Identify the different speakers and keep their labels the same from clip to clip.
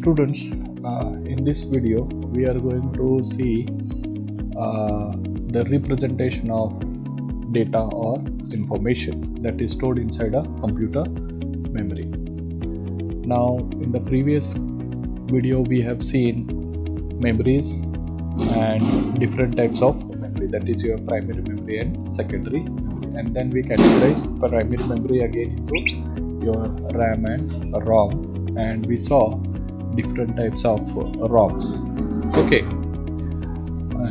Speaker 1: students, in this video we are going to see the representation of data or information that is stored inside a computer memory. Now, in the previous video we have seen memories and different types of memory, that is your primary memory and secondary memory, and then we categorized primary memory again into your RAM and ROM, and we saw different types of ROMs, okay,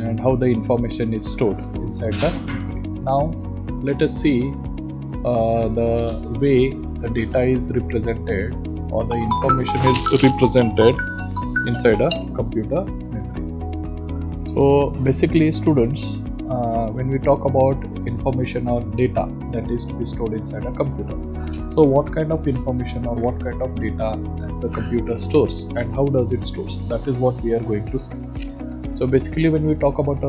Speaker 1: and how the information is stored inside the memory. Now let us see the way the data is represented or the information is represented inside a computer memory. So basically, students, when we talk about information or data that is to be stored inside a computer, so what kind of information or what kind of data that the computer stores and how does it stores, that is what we are going to see. So basically, when we talk about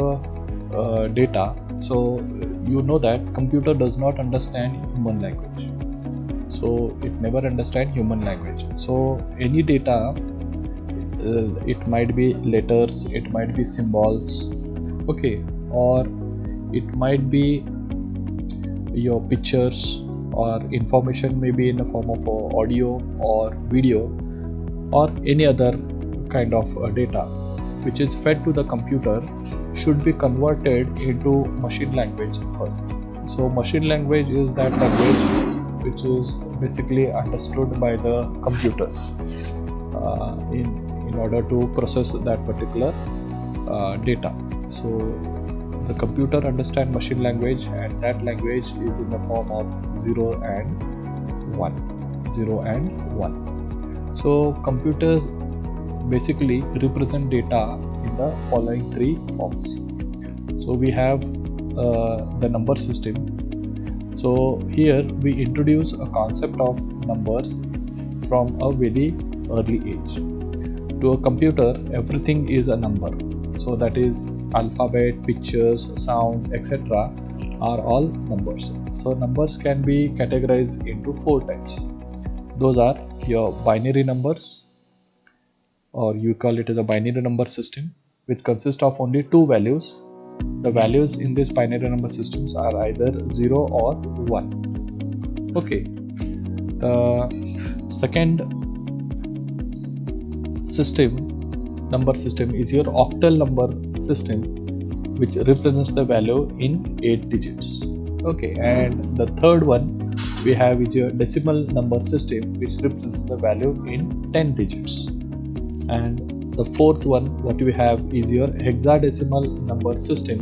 Speaker 1: data, so you know that computer does not understand human language, so it never understand human language. So any data, it might be letters, it might be symbols, okay, or it might be your pictures, or information may be in the form of audio or video or any other kind of data which is fed to the computer should be converted into machine language first. So machine language is that language which is basically understood by the computers in order to process that particular data. So the computer understands machine language, and that language is in the form of 0 and 1. 0 and 1. So computers basically represent data in the following three forms. So we have the number system. So here we introduce a concept of numbers from a very early age. To a computer, everything is a number. So that is alphabet, pictures, sound, etc. are all numbers. So numbers can be categorized into 4 types. Those are your binary numbers, or you call it as a binary number system, which consists of only 2 values. The values in this binary number systems are either 0 or 1. Okay. The second number system is your octal number system, which represents the value in 8 digits. Okay, and the third one we have is your decimal number system, which represents the value in 10 digits. And the fourth one what we have is your hexadecimal number system,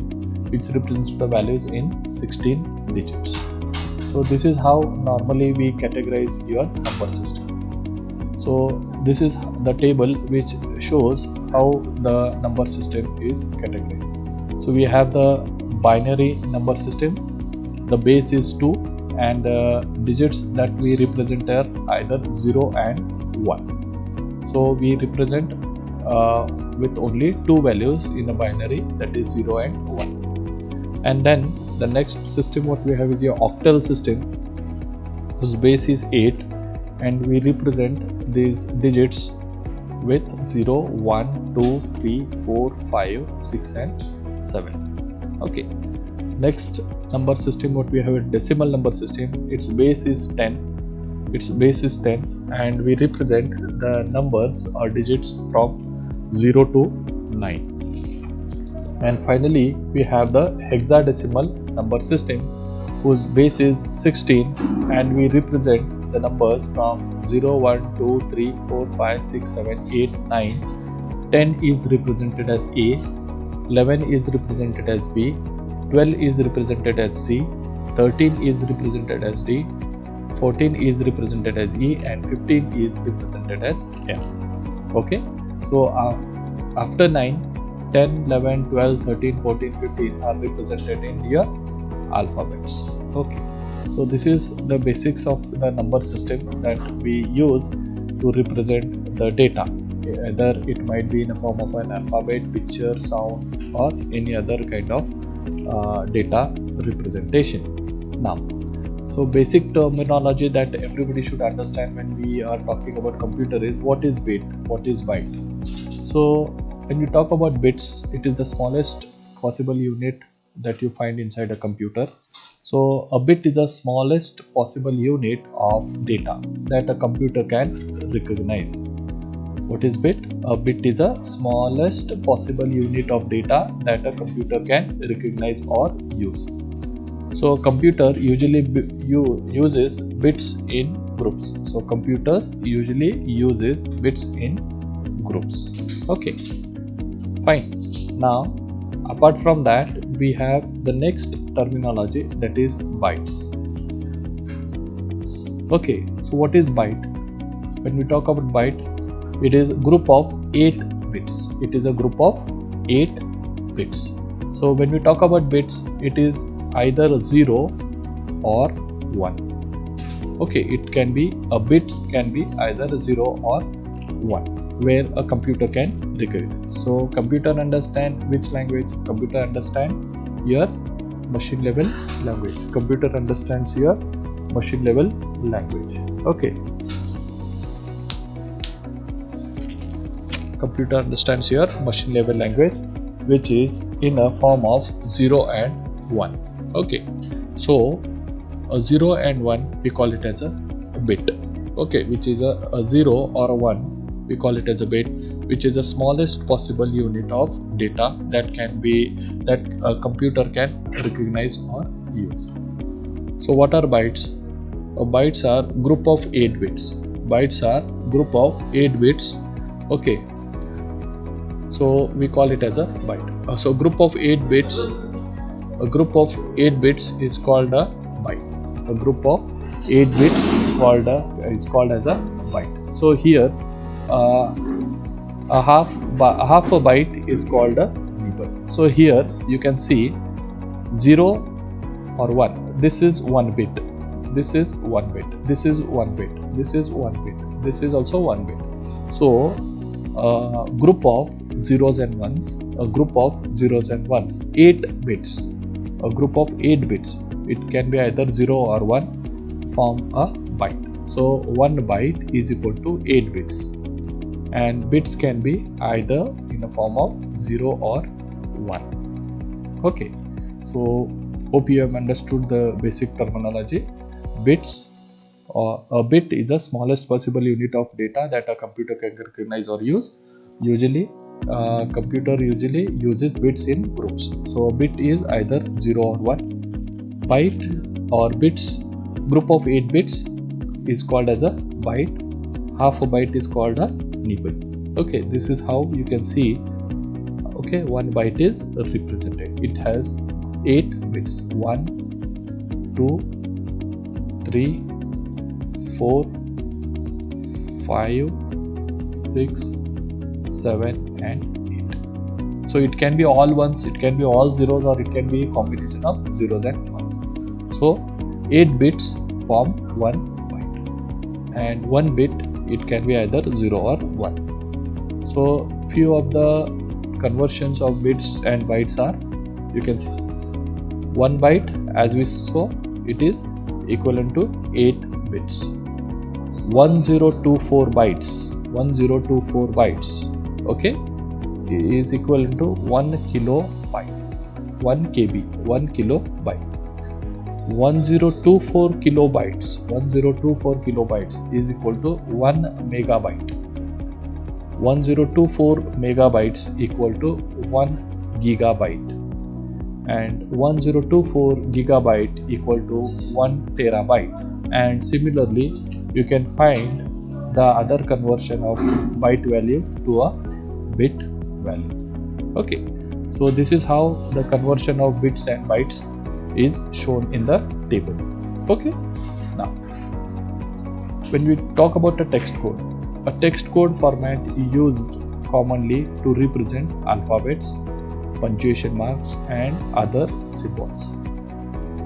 Speaker 1: which represents the values in 16 digits. So this is how normally we categorize your number system. So this is the table which shows how the number system is categorized. So we have the binary number system, the base is 2, and the digits that we represent are either 0 and 1. So we represent with only 2 values in the binary, that is 0 and 1. And then the next system what we have is your octal system, whose base is 8, and we represent these digits with 0, 1, 2, 3, 4, 5, 6 and 7. Okay. Next number system what we have a decimal number system. Its base is 10. Its base is 10, and we represent the numbers or digits from 0 to 9. And finally we have the hexadecimal number system, whose base is 16, and we represent the numbers from 0, 1, 2, 3, 4, 5, 6, 7, 8, 9. 10 is represented as A, 11 is represented as B, 12 is represented as C, 13 is represented as D, 14 is represented as E, and 15 is represented as F. Okay, so after 9, 10, 11, 12, 13, 14, 15 are represented in your alphabets. Okay, so this is the basics of the number system that we use to represent the data. Either it might be in the form of an alphabet, picture, sound, or any other kind of data representation. Now, So basic terminology that everybody should understand when we are talking about computer is what is bit, what is byte. So when you talk about bits, it is the smallest possible unit that you find inside a computer. So a bit is the smallest possible unit of data that a computer can recognize. What is bit? A bit is the smallest possible unit of data that a computer can recognize or use. So computer usually uses bits in groups. So computers usually uses bits in groups. Okay, fine. Now apart from that, we have the next terminology, that is bytes. Okay, so what is byte? When we talk about byte, it is a group of 8 bits. It is a group of 8 bits. So when we talk about bits, it is either 0 or 1. Okay, it can be a bits can be either 0 or 1, where a computer can recognize. So computer understand which language? Computer understand your machine level language. Computer understands your machine level language. Okay, computer understands your machine level language, which is in a form of 0 and 1. Okay, so a 0 and 1 we call it as a bit. Okay, which is a 0 or a 1 we call it as a bit, which is the smallest possible unit of data that a computer can recognize or use. So what are bytes? Bytes are group of 8 bits. Bytes are group of 8 bits. Okay, so we call it as a byte. So group of 8 bits, a group of 8 bits is called a byte. A group of 8 bits is called as a byte. So here a half a byte is called a nibble. So here you can see 0 or 1. This is 1 bit. This is 1 bit. This is 1 bit. This is 1 bit. This is also 1 bit. So a group of zeros and ones, a group of zeros and ones, 8 bits, a group of 8 bits. It can be either 0 or 1, form a byte. So 1 byte is equal to 8 bits, and bits can be either in a form of 0 or 1. Okay, so hope you have understood the basic terminology. Bits, or a bit is the smallest possible unit of data that a computer can recognize or use. Usually computer usually uses bits in groups. So a bit is either 0 or 1. Byte or bits, group of 8 bits is called as a byte. Half a byte is called a nibble. Okay, this is how you can see. Okay, 1 byte is represented. It has 8 bits. 1, 2, 3, 4, 5, 6, 7 and 8. So it can be all ones, it can be all zeros, or it can be a combination of zeros and ones. So 8 bits form 1 byte, and 1 bit it can be either 0 or 1. So few of the conversions of bits and bytes are, you can see 1 byte, as we saw, it is equivalent to 8 bits. 1024 bytes, 1024 bytes, okay, is equivalent to 1 kilobyte, 1 KB, 1 kilobyte. 1024 kilobytes, 1024 kilobytes is equal to 1 megabyte. 1024 megabytes equal to 1 gigabyte, and 1024 gigabyte equal to 1 terabyte. And similarly, you can find the other conversion of byte value to a bit value. Okay, so this is how the conversion of bits and bytes is shown in the table. Okay, now when we talk about a text code format is used commonly to represent alphabets, punctuation marks and other symbols.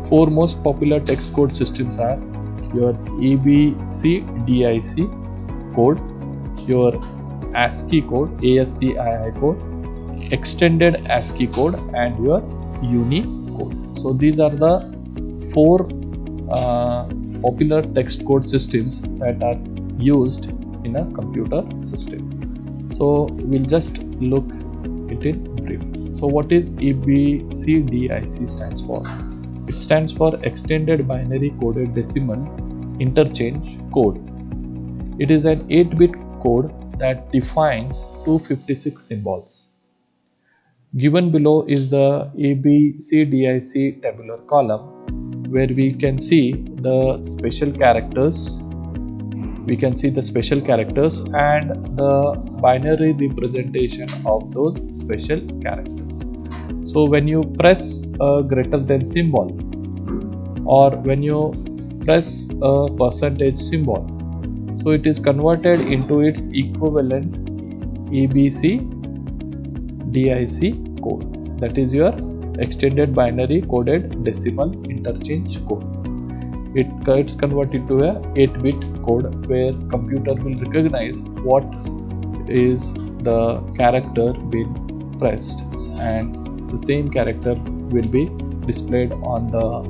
Speaker 1: 4 most popular text code systems are your ABCDIC code, your ASCII code, ASCII code, extended ASCII code, and your Unicode. So these are the 4 popular text code systems that are used in a computer system. So we'll just look it in brief. So what is EBCDIC stands for? It stands for Extended Binary Coded Decimal Interchange Code. It is an 8-bit code that defines 256 symbols. Given below is the ABCDIC tabular column, where we can see the special characters. We can see the special characters and the binary representation of those special characters. So when you press a greater than symbol, or when you press a percentage symbol, so it is converted into its equivalent ABCDIC code. That is your Extended Binary Coded Decimal Interchange Code. It gets converted to a 8-bit code where computer will recognize what is the character being pressed, and the same character will be displayed on the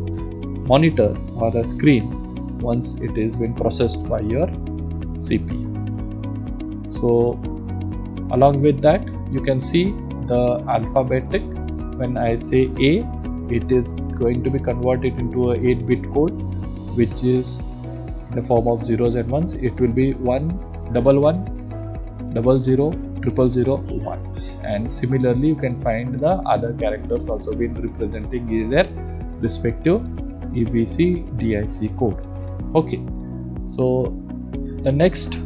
Speaker 1: monitor or a screen once it is been processed by your CPU. So along with that, you can see the alphabetic. When I say A, it is going to be converted into a 8-bit code, which is in the form of zeros and ones. It will be 1 1 1 0 0 0 0 1, and similarly you can find the other characters also been representing their respective ABCDIC code. Okay, so the next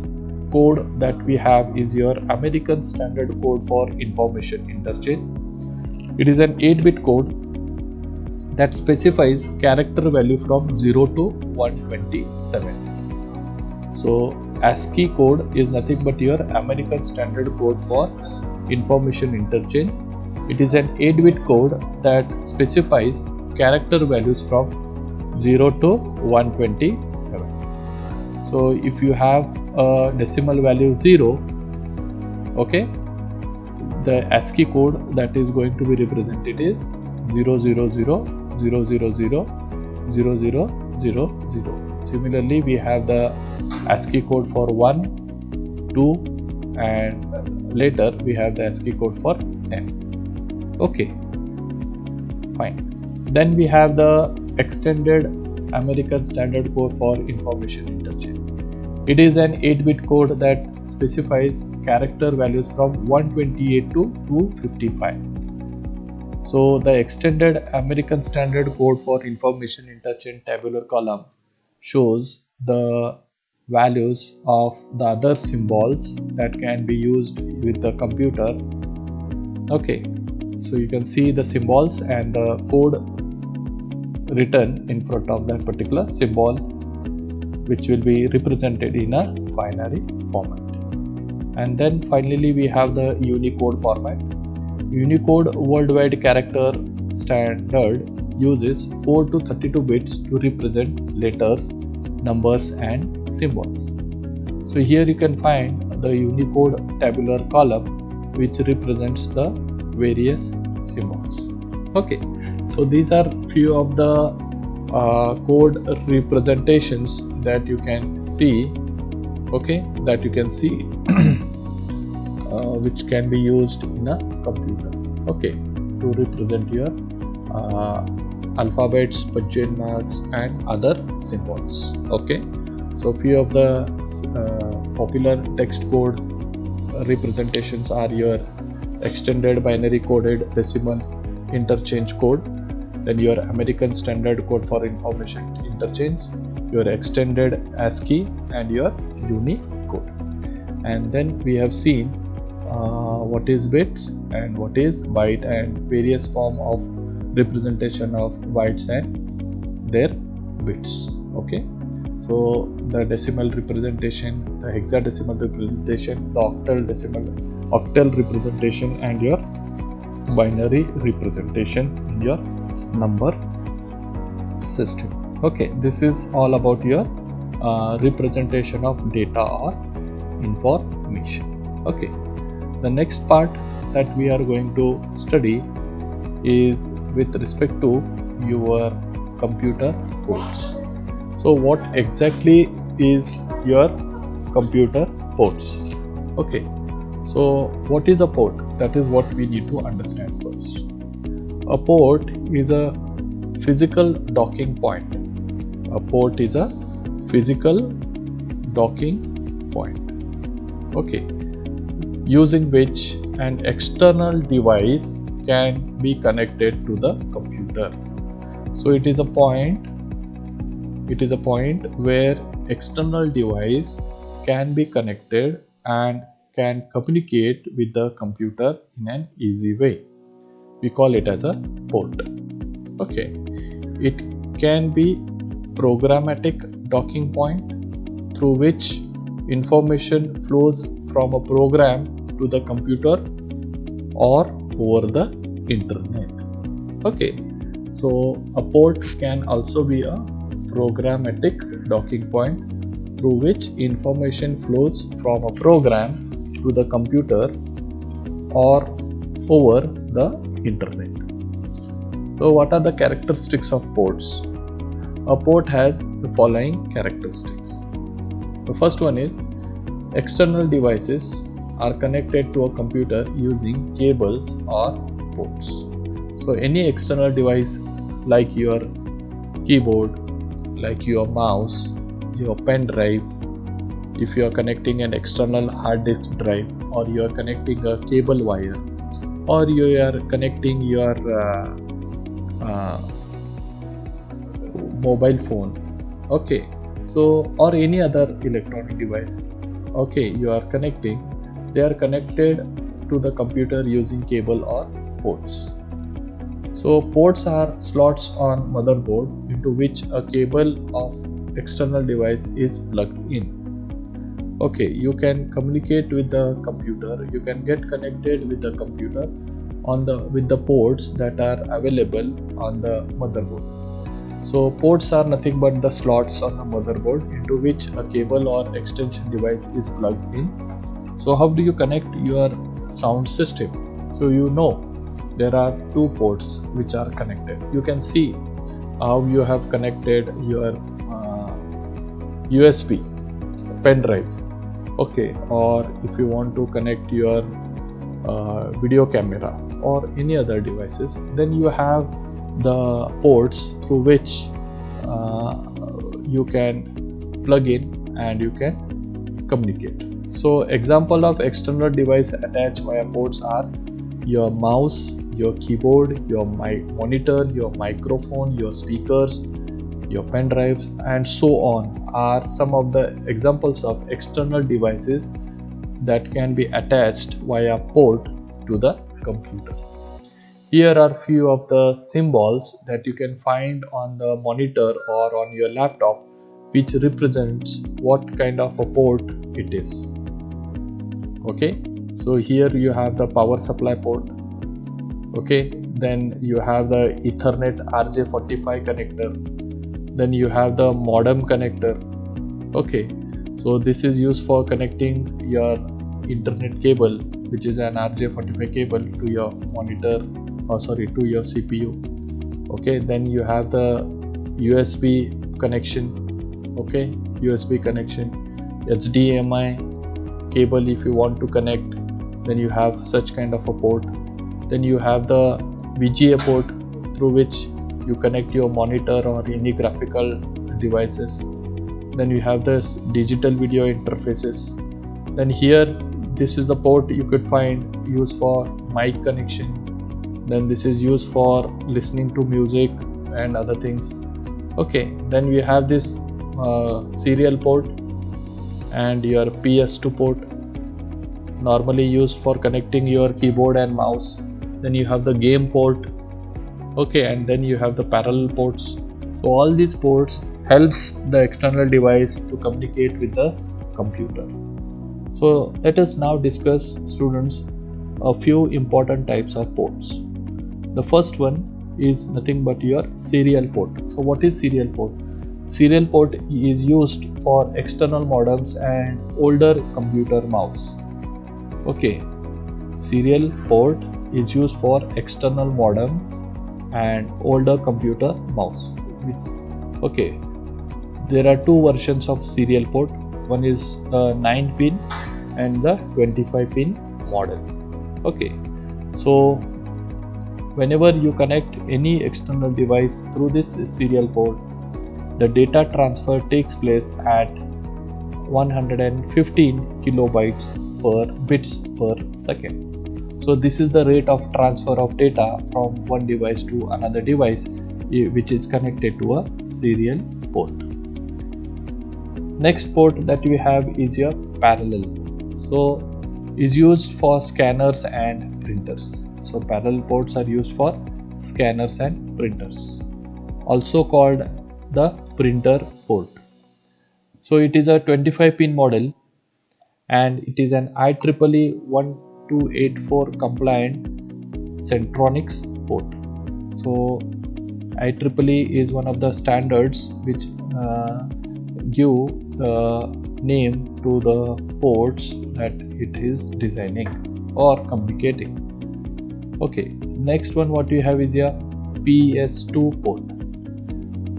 Speaker 1: code that we have is your American Standard Code for Information Interchange. It is an 8-bit code that specifies character value from 0 to 127. So ASCII code is nothing but your American Standard Code for Information Interchange. It is an 8-bit code that specifies character values from 0 to 127. So if you have a decimal value 0, okay, the ASCII code that is going to be represented is 000 000 000 0000. Similarly, we have the ASCII code for 1, 2, and later we have the ASCII code for 10. Okay, fine. Then we have the Extended American Standard Code for Information Interchange. It is an 8-bit code that specifies character values from 128 to 255. So the Extended American Standard Code for Information Interchange tabular column shows the values of the other symbols that can be used with the computer. Okay, so you can see the symbols and the code written in front of that particular symbol, which will be represented in a binary format. And then finally we have the Unicode format. Unicode Worldwide Character Standard uses 4 to 32 bits to represent letters, numbers and symbols. So here you can find the Unicode tabular column, which represents the various symbols. Okay, so these are few of the code representations that you can see, okay, that you can see which can be used in a computer, okay, to represent your alphabets, punctuation marks and other symbols. Okay, so few of the popular text code representations are your Extended Binary Coded Decimal Interchange Code, then your American Standard Code for Information Interchange, your Extended ASCII and your Unicode. And then we have seen what is bits and what is byte and various form of representation of bytes and their bits. Okay, so the decimal representation, the hexadecimal representation, the octal representation and your binary representation in your number system. Okay, this is all about your representation of data or information. Okay, the next part that we are going to study is with respect to your computer codes. So what exactly is your computer ports? Okay, so what is a port? That is what we need to understand first. A port is a physical docking point. A port is a physical docking point. Okay, using which an external device can be connected to the computer. So it is a point where external device can be connected and can communicate with the computer in an easy way. We call it as a port. Okay, it can be programmatic docking point through which information flows from a program to the computer or over the internet. Okay, so a port can also be a programmatic docking point through which information flows from a program to the computer or over the internet. So what are the characteristics of ports? A port has the following characteristics. The first one is external devices are connected to a computer using cables or ports. So any external device like your keyboard, like your mouse, your pen drive, if you are connecting an external hard disk drive, or you are connecting a cable wire, or you are connecting your mobile phone, okay, so or any other electronic device, okay, you are connecting, they are connected to the computer using cable or ports. So ports are slots on motherboard into which a cable of external device is plugged in. Okay, you can communicate with the computer, you can get connected with the computer with the ports that are available on the motherboard. So ports are nothing but the slots on the motherboard into which a cable or extension device is plugged in. So how do you connect your sound system? So you know there are two ports which are connected. You can see how you have connected your USB pen drive, okay, or if you want to connect your video camera or any other devices, then you have the ports through which you can plug in and you can communicate. So example of external device attached via ports are your mouse, your keyboard, your monitor, your microphone, your speakers, your pen drives, and so on are some of the examples of external devices that can be attached via port to the computer. Here are few of the symbols that you can find on the monitor or on your laptop which represents what kind of a port it is. Okay, so here you have the power supply port. Okay, then you have the Ethernet RJ45 connector, then you have the modem connector. Okay, so this is used for connecting your internet cable, which is an RJ45 cable, to your monitor, to your CPU. Okay, then you have the USB connection. Okay, USB connection, HDMI cable if you want to connect, then you have such kind of a port. Then you have the VGA port through which you connect your monitor or any graphical devices. Then you have this digital video interfaces. Then here this is the port you could find used for mic connection. Then this is used for listening to music and other things. Okay, then we have this serial port and your PS2 port, normally used for connecting your keyboard and mouse. Then you have the game port. Okay, and then you have the parallel ports. So all these ports helps the external device to communicate with the computer. So let us now discuss, students, a few important types of ports. The first one is nothing but your serial port. So what is serial port? Serial port is used for external modems and older computer mouse. Okay, serial port is used for external modem and older computer mouse. Okay, there are two versions of serial port. One is the 9 pin and the 25 pin model. Okay, so whenever you connect any external device through this serial port, the data transfer takes place at 115 kilobytes per bits per second. So this is the rate of transfer of data from one device to another device which is connected to a serial port. Next port that we have is your parallel. So is used for scanners and printers. So parallel ports are used for scanners and printers, also called the printer port. So it is a 25 pin model and it is an IEEE 1284 compliant Centronics port. So IEEE is one of the standards which give the name to the ports that it is designing or communicating. Okay, next one what you have is a PS2 port.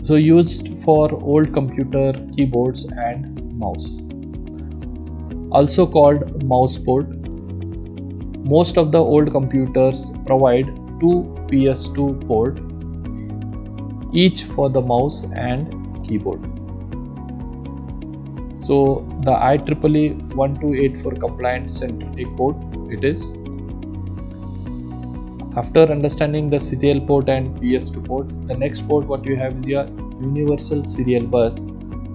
Speaker 1: So used for old computer keyboards and mouse, also called mouse port. Most of the old computers provide two PS2 port, each for the mouse and keyboard. So the IEEE 1284 compliant Centronics port it is. After understanding the serial port and PS2 port, the next port what you have is your Universal Serial Bus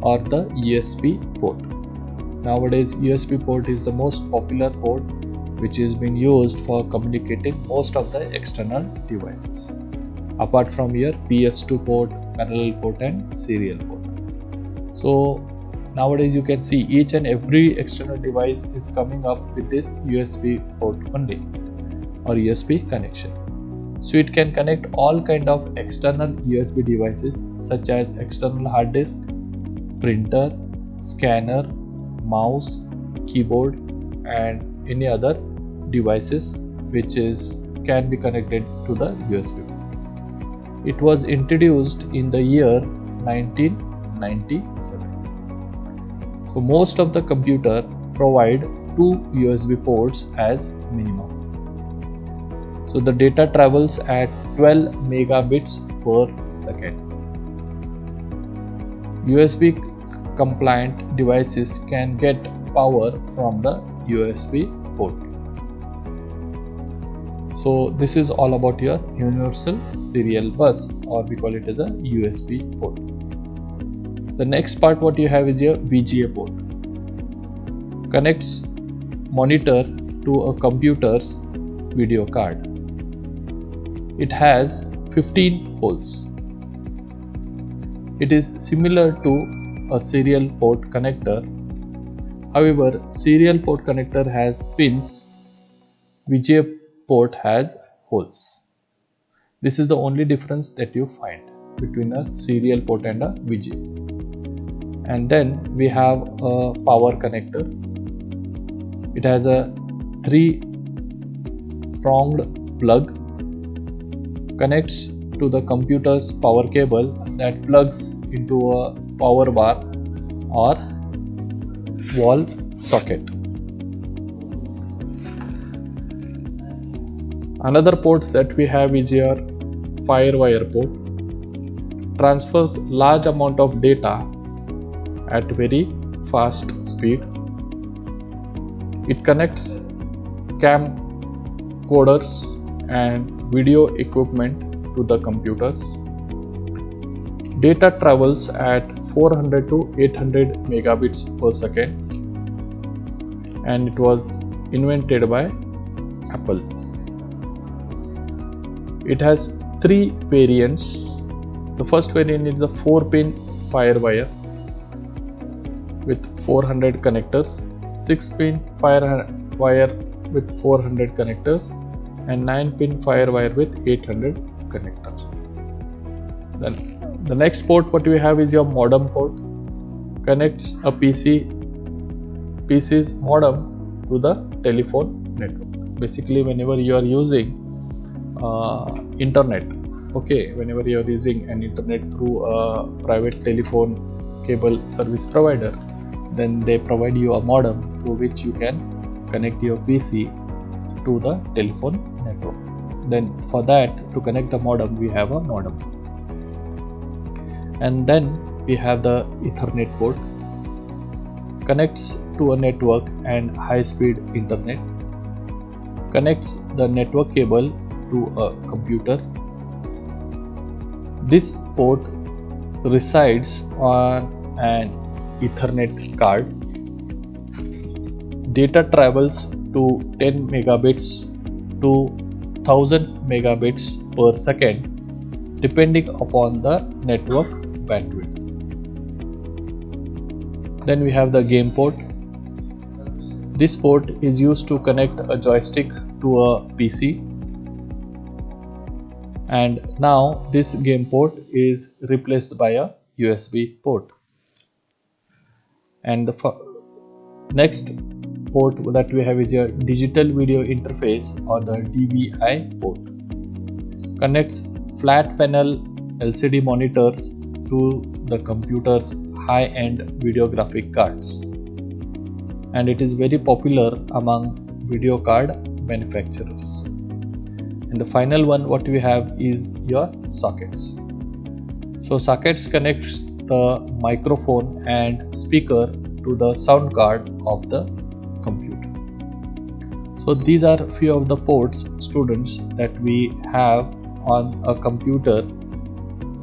Speaker 1: or the USB port. Nowadays USB port is the most popular port which is being used for communicating most of the external devices, apart from your PS2 port, parallel port and serial port. So nowadays you can see each and every external device is coming up with this USB port only or USB connection. So it can connect all kind of external USB devices such as external hard disk, printer, scanner, mouse, keyboard and any other devices which can be connected to the USB. It was introduced in the year 1997. So most of the computer provide two USB ports as minimum. So the data travels at 12 megabits per second. USB compliant devices can get power from the USB port. So this is all about your Universal Serial Bus, or we call it as a USB port. The next part what you have is your VGA port. Connects monitor to a computer's video card. It has 15 holes. It is similar to a serial port connector. However, serial port connector has pins, VGA port has holes. This is the only difference that you find between a serial port and a VGA. And then we have a power connector. It has a 3-pronged plug, connects to the computer's power cable that plugs into a power bar or wall socket. Another port that we have is your FireWire port. Transfers large amount of data at very fast speed. It connects camcorders and video equipment to the computers. Data travels at 400 to 800 megabits per second, and it was invented by Apple. It has 3 variants. The first variant is the 4-pin FireWire with 400 connectors, 6-pin FireWire with 400 connectors, and 9-pin FireWire with 800 connectors. Then the next port what we have is your modem port. Connects a PC's modem to the telephone network. Basically, whenever you are using internet, okay, whenever you are using an internet through a private telephone cable service provider, then they provide you a modem through which you can connect your PC to the telephone network. Then for that, to connect the modem, we have a modem. And then we have the Ethernet port, connects to a network and high-speed internet, connects the network cable to a computer. This port resides on an Ethernet card. Data travels to 10 megabits to 1000 megabits per second depending upon the network bandwidth. Then we have the game port. This port is used to connect a joystick to a PC, and now this game port is replaced by a USB port. And the next port that we have is a digital video interface, or the DVI port. Connects flat panel LCD monitors to the computer's high-end video graphic cards, and it is very popular among video card manufacturers. And the final one what we have is your sockets. So sockets connects the microphone and speaker to the sound card of the computer. So these are few of the ports, students, that we have on a computer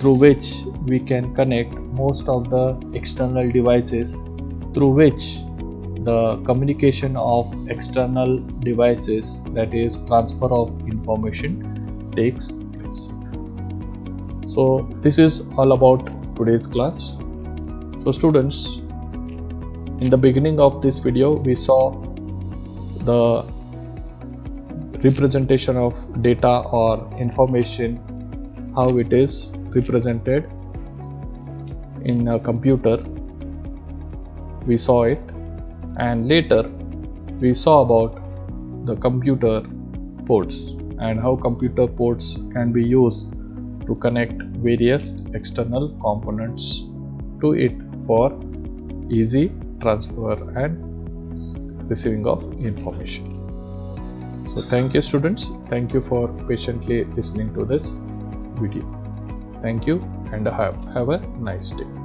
Speaker 1: through which we can connect most of the external devices, through which the communication of external devices, that is transfer of information, takes place. So this is all about today's class. So students, in the beginning of this video we saw the representation of data or information, how it is represented in a computer. We saw it, and later we saw about the computer ports and how computer ports can be used to connect various external components to it for easy transfer and receiving of information. So thank you students, thank you for patiently listening to this video. Thank you and have a nice day.